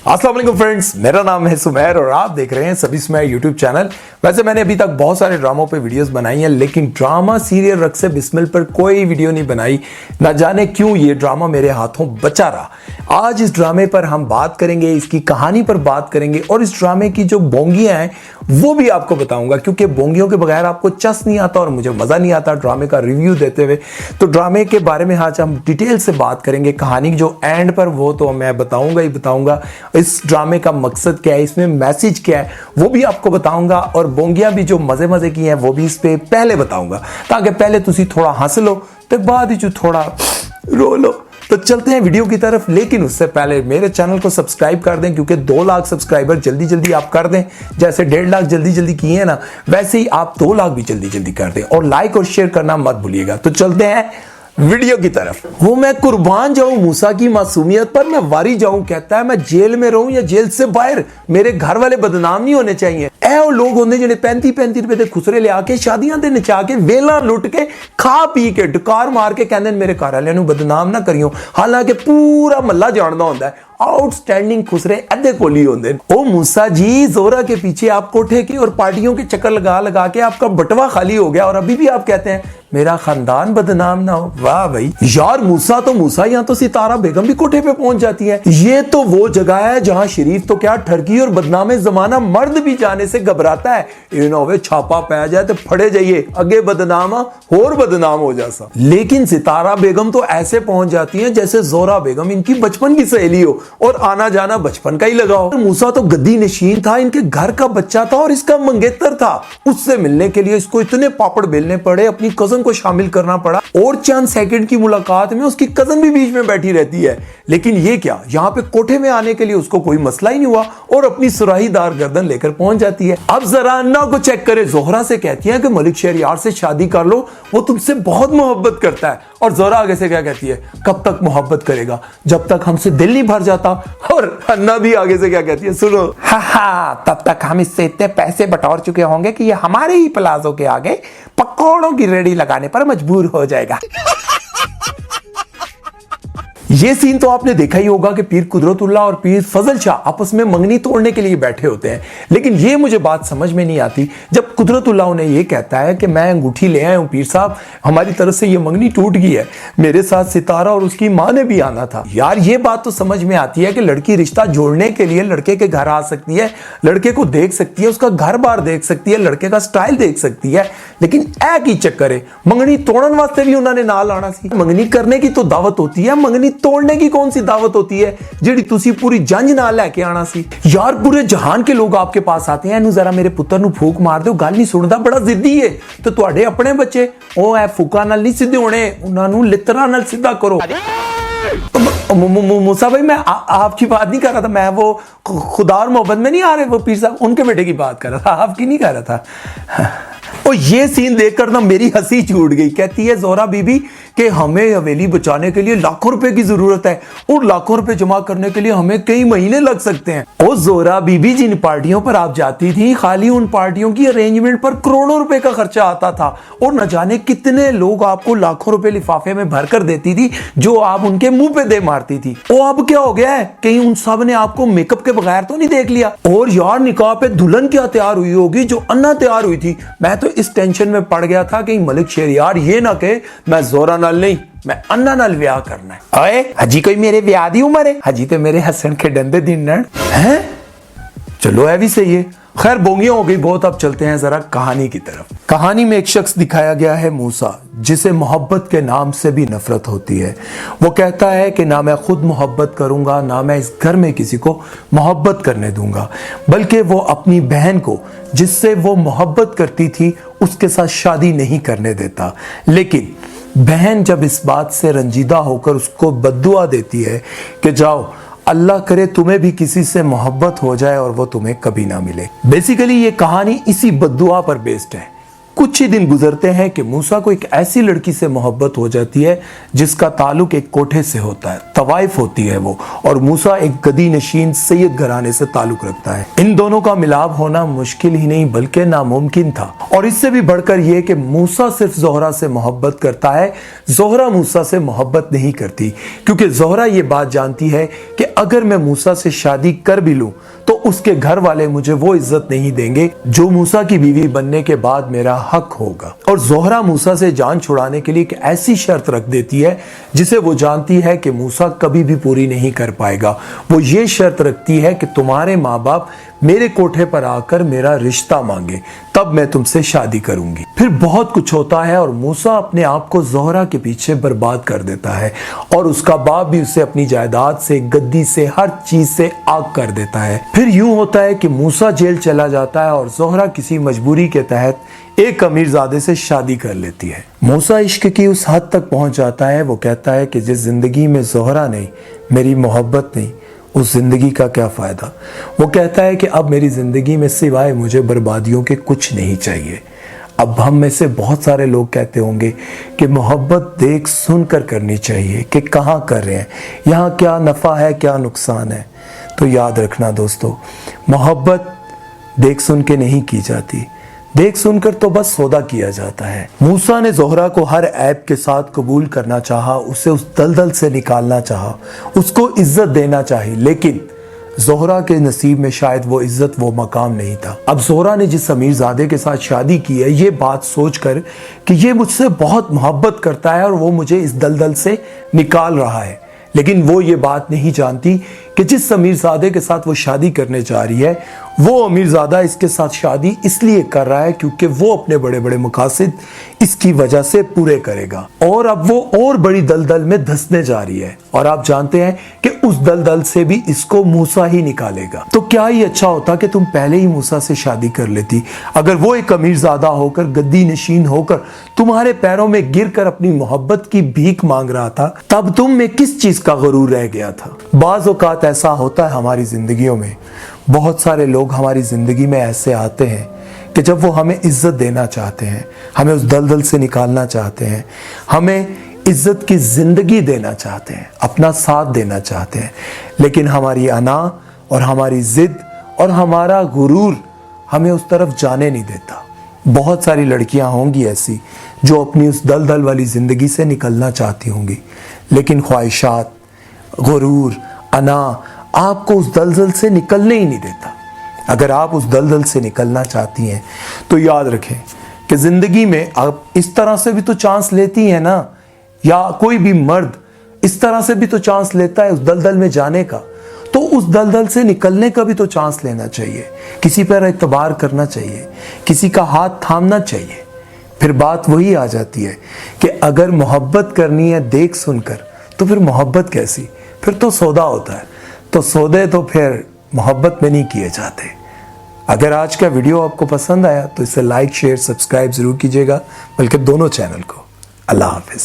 अस्सलाम वालेकुम फ्रेंड्स, मेरा नाम है सुमेर और आप देख रहे हैं सभी सुमेर यूट्यूब चैनल। वैसे मैंने अभी तक बहुत सारे ड्रामों पे वीडियोस बनाई हैं, लेकिन ड्रामा सीरियल रक्स बिस्मिल पर कोई वीडियो नहीं बनाई। ना जाने क्यों ये ड्रामा मेरे हाथों बचा रहा। आज इस ड्रामे पर हम बात करेंगे, इसकी कहानी पर बात करेंगे और इस ड्रामे की जो बोंगियां हैं वो भी आपको बताऊंगा, क्योंकि बोंगियों के बगैर आपको चस नहीं आता और मुझे मजा नहीं आता ड्रामे का रिव्यू देते हुए। तो ड्रामे के बारे में आज हम डिटेल से बात करेंगे। कहानी जो एंड पर वो तो मैं बताऊंगा ही बताऊंगा। इस ड्रामे का मकसद क्या है, इसमें मैसेज क्या है वो भी आपको बताऊंगा, और बोंगियां भी जो मजे मजे की हैं वो भी इस पे पहले बताऊंगा, ताकि पहले तुसी थोड़ा हंस लो तो बाद ही थोड़ा रो लो। तो चलते हैं वीडियो की तरफ, लेकिन उससे पहले मेरे चैनल को सब्सक्राइब कर दें, क्योंकि 2 लाख सब्सक्राइबर जल्दी जल्दी आप कर दें। जैसे 1.5 लाख जल्दी जल्दी किए हैं ना, वैसे ही आप 2 लाख भी जल्दी जल्दी कर दें, और लाइक और शेयर करना मत भूलिएगा। तो चलते हैं वीडियो की तरफ। वो मैं कुर्बान जाऊं मूसा की मासूमियत पर, मैं वारी जाऊं। कहता है मैं जेल में रहूं या जेल से बाहर, मेरे घर वाले बदनाम नहीं होने चाहिए। वो लोग होंगे जिन्हें 35-35 रुपए के खुसरे ले आके शादियां दे नचा के वेला लुट के खा पी के डकार मार के कहते मेरे घर वाले बदनाम ना करियो, हालांकि पूरा महला जानता होता है आउटस्टैंडिंग खुसरे अद्धे कोली होंगे। ओ मूसा जी, जोरा के पीछे आप कोठे की और पार्टियों के चक्कर लगा लगा के आपका बटवा खाली हो गया, और अभी भी आप कहते हैं मेरा खानदान बदनाम ना हो। वाह भाई यार, मूसा तो मूसा, यहाँ तो सितारा बेगम भी कोठे पे पहुंच जाती है। ये तो वो जगह है जहां शरीफ तो क्या ठरकी और बदनामे जमाना मर्द भी जाने से घबराता है। इन्होंने छापा पै जाए तो फड़े जाइए, अगे बदनामा और बदनाम हो जासा। लेकिन सितारा बेगम तो ऐसे पहुंच जाती है जैसे जोरा बेगम इनकी बचपन की सहेली हो, और आना जाना बचपन का ही लगा हो। मूसा तो गद्दी नशीन था, इनके घर का बच्चा था और इसका मंगेतर था। उससे मिलने के लिए इसको इतने पापड़ बेलने पड़े, अपनी कजन को शामिल करना पड़ा, और चंद सेकंड की मुलाकात में उसकी कजन भी बीच में बैठी रहती है। लेकिन ये क्या, यहाँ पे कोठे में आने के लिए उसको कोई मसला ही नहीं हुआ, और अपनी सुराहीदार गर्दन लेकर पहुंच जाती है। अब जरा अन्ना को चेक करे, जोहरा से कहती है कि मलिक शहरयार से शादी कर लो, वो तुमसे बहुत मोहब्बत करता है। और जोहरा आगे से क्या कहती है, कब तक मोहब्बत करेगा, जब तक हमसे दिल नहीं भर जाता। और अन्ना भी आगे से क्या कहती है, सुनो, हा तब तक हम इससे इतने पैसे बटोर चुके होंगे कि ये हमारे ही प्लाजो के आगे पकौड़ों की रेडी लगाने पर मजबूर हो जाएगा। ये सीन तो आपने देखा ही होगा कि पीर कुदरतुल्लाह और पीर फजल शाह आपस में मंगनी तोड़ने के लिए बैठे होते हैं। लेकिन ये मुझे बात समझ में नहीं आती, जब कुदरतुल्लाह उन्हें ये कहता है कि मैं अंगूठी ले आया हूं पीर साहब, हमारी तरफ से ये मंगनी टूट गई है, मेरे साथ सितारा और उसकी मां ने भी आना था। यार ये बात तो समझ में आती है कि लड़की रिश्ता जोड़ने के लिए लड़के के घर आ सकती है, लड़के को देख सकती है, उसका घर बार देख सकती है, लड़के का स्टाइल देख सकती है, लेकिन ऐ की चक्कर है मंगनी तोड़न वास्ते भी उन्होंने नाल आना सी। मंगनी करने की तो दावत होती है, मंगनी तोड़ने की कौन सी दावत होती है जिहड़ी तुसी पूरी जंज नाल लेके आना सी। यार पूरे जहान के लोग आपके पास आते हैं, इन्हू जरा मेरे पुत्र नु फूक मार दो, गल नहीं सुनदा, बड़ा जिद्दी है। तो तुहाडे अपने बच्चे ओ ऐ फूका नाल नहीं सीधे होने, उन्हां नु लितरा नाल सीधा करो। मूसा भाई, मैं आपकी बात नहीं कर रहा था, मैं वो खुदा और मोहब्बत में नहीं आ रहे, वो पीर साहब उनके बेटे की बात कर रहा था, आपकी नहीं कर रहा था। और ये सीन देखकर ना मेरी हंसी छूट गई। कहती है जोहरा बीबी कि हमें हवेली बचाने के लिए लाखों रुपए की जरूरत है, और लाखों रुपए जमा करने के लिए हमें कई महीने लग सकते हैं। ओ जोहरा बीबी, जिन पार्टियों पर आप जाती थी, खाली उन पार्टियों की अरेंजमेंट पर करोड़ों रुपए का खर्चा आता था, और न जाने कितने लोग आपको लाखों रुपए लिफाफे में भर कर देती थी, जो आप उनके मुंह पे दे मारती थी। ओ अब क्या हो गया है, कहीं उन सब ने आपको मेकअप के बगैर तो नहीं देख लिया? और यार निकाह पे दुल्हन क्या तैयार हुई होगी जो अन्ना तैयार हुई थी। मैं तो इस टेंशन में पड़ गया था कि मलिक शहरयार ये ना कहे मैं जोरा नाल नहीं, मैं अन्ना नाल ब्याह करना है। ओए हजी कोई मेरे ब्याह दी उम्र है, हजी तो मेरे हसन खेडन दे दिन हैं। चलो है भी सही है। खैर बोंगियां हो गई बहुत, अब चलते हैं जरा कहानी की तरफ। कहानी में एक शख्स दिखाया गया है मूसा, जिसे मोहब्बत के नाम से भी नफरत होती है। वो कहता है कि ना मैं खुद मोहब्बत करूंगा, ना मैं इस घर में किसी को मोहब्बत करने दूंगा, बल्कि वो अपनी बहन को जिससे वो मोहब्बत करती थी उसके साथ शादी नहीं करने देता। लेकिन बहन जब इस बात से रंजीदा होकर उसको बद्दुआ देती है कि जाओ अल्लाह करे तुम्हें भी किसी से मोहब्बत हो जाए और वो तुम्हें कभी ना मिले। बेसिकली ये कहानी इसी बद्दुआ पर बेस्ड है। कुछ ही दिन गुजरते हैं कि मूसा को एक ऐसी लड़की से मोहब्बत हो जाती है जिसका ताल्लुक एक कोठे से होता है। तवाइफ होती है वो, और मूसा एक गदी नशीन सैयद घराने से ताल्लुक रखता है। इन दोनों का मिलाप होना मुश्किल ही नहीं बल्कि नामुमकिन था। और इससे भी बढ़कर यह कि मूसा सिर्फ जोहरा से मोहब्बत करता है, जोहरा मूसा से मोहब्बत नहीं करती, क्योंकि जोहरा ये बात जानती है कि अगर मैं मूसा से शादी कर भी लूं तो उसके घर वाले मुझे वो इज्जत नहीं देंगे जो मूसा की बीवी बनने के बाद मेरा हक होगा। और जोहरा मूसा से जान छुड़ाने के लिए एक ऐसी शर्त रख देती है जिसे वो जानती है कि मूसा कभी भी पूरी नहीं कर पाएगा। वो ये शर्त रखती है कि तुम्हारे माँ बाप मेरे कोठे पर आकर मेरा रिश्ता मांगे, तब मैं तुमसे शादी करूंगी। फिर बहुत कुछ होता है और मूसा अपने आप को जोहरा के पीछे बर्बाद कर देता है, और उसका बाप भी उसे अपनी जायदाद से, गद्दी से, हर चीज से आग कर देता है। फिर यूं होता है कि मूसा जेल चला जाता है और जोहरा किसी मजबूरी के तहत एक अमीरजादे से शादी कर लेती है। मूसा इश्क की उस हद तक पहुंच जाता है, वो कहता है कि जिस जिंदगी में जोहरा नहीं, मेरी मोहब्बत नहीं, उस जिंदगी का क्या फायदा। वो कहता है कि अब मेरी जिंदगी में सिवाय मुझे बर्बादियों के कुछ नहीं चाहिए। अब हम में से बहुत सारे लोग कहते होंगे कि मोहब्बत देख सुनकर करनी चाहिए कि कहाँ कर रहे हैं, यहाँ क्या नफ़ा है, क्या नुकसान है। तो याद रखना दोस्तों, मोहब्बत देख सुन के नहीं की जाती, देख सुनकर तो बस सौदा किया जाता है। मूसा ने जोहरा को हर ऐब के साथ कबूल करना चाहा, उसे उस दलदल से निकालना चाहा, उसको इज्जत देना चाहिए, लेकिन जोहरा के नसीब में शायद वो इज्जत, वो मकाम नहीं था। अब जोहरा ने जिस अमीरजादे के साथ शादी की है, ये बात सोचकर कि ये मुझसे बहुत मोहब्बत करता है और वो मुझे इस दलदल से निकाल रहा है, लेकिन वो ये बात नहीं जानती कि जिस अमीरजादे के साथ वो शादी करने जा रही है, वो अमीरजादा इसके साथ शादी इसलिए कर रहा है क्योंकि वो अपने बड़े बड़े मकासद इसकी वजह से पूरे करेगा, और अब वो और बड़ी दलदल में धंसने जा रही है। और आप जानते हैं कि उस दलदल से भी इसको मूसा ही निकालेगा। तो क्या ही अच्छा होता कि तुम पहले ही मूसा से शादी कर लेती। अगर वो एक अमीरजादा होकर, गद्दी नशीन होकर तुम्हारे पैरों में गिरकर अपनी मोहब्बत की भीख मांग रहा था, तब तुम में किस चीज का गुरूर रह गया था। बाज़ औक़ात ऐसा होता है हमारी जिंदगियों में, बहुत सारे लोग हमारी जिंदगी में ऐसे आते हैं कि जब वो हमें इज्जत देना चाहते हैं, हमें उस दलदल से निकालना चाहते हैं, हमें इज्जत की जिंदगी देना चाहते हैं, अपना साथ देना चाहते हैं, लेकिन हमारी अना और हमारी जिद और हमारा गुरूर हमें उस तरफ जाने नहीं देता। बहुत सारी लड़कियां होंगी ऐसी जो अपनी उस दलदल वाली जिंदगी से निकलना चाहती होंगी, लेकिन ख्वाहिशात, गुरूर, अना आपको उस दलदल से निकलने ही नहीं देता। अगर आप उस दलदल से निकलना चाहती हैं तो याद रखें कि जिंदगी में आप इस तरह से भी तो चांस लेती हैं ना, या कोई भी मर्द इस तरह से भी तो चांस लेता है उस दलदल में जाने का, तो उस दलदल से निकलने का भी तो चांस लेना चाहिए, किसी पर एतबार करना चाहिए, किसी का हाथ थामना चाहिए। फिर बात वही आ जाती है कि अगर मोहब्बत करनी है देख सुनकर, तो फिर मोहब्बत कैसी, फिर तो सौदा होता है। तो सौदे तो फिर मोहब्बत में नहीं किए जाते। अगर आज का वीडियो आपको पसंद आया तो इसे लाइक, शेयर, सब्सक्राइब जरूर कीजिएगा, बल्कि दोनों चैनल को। अल्लाह हाफिज।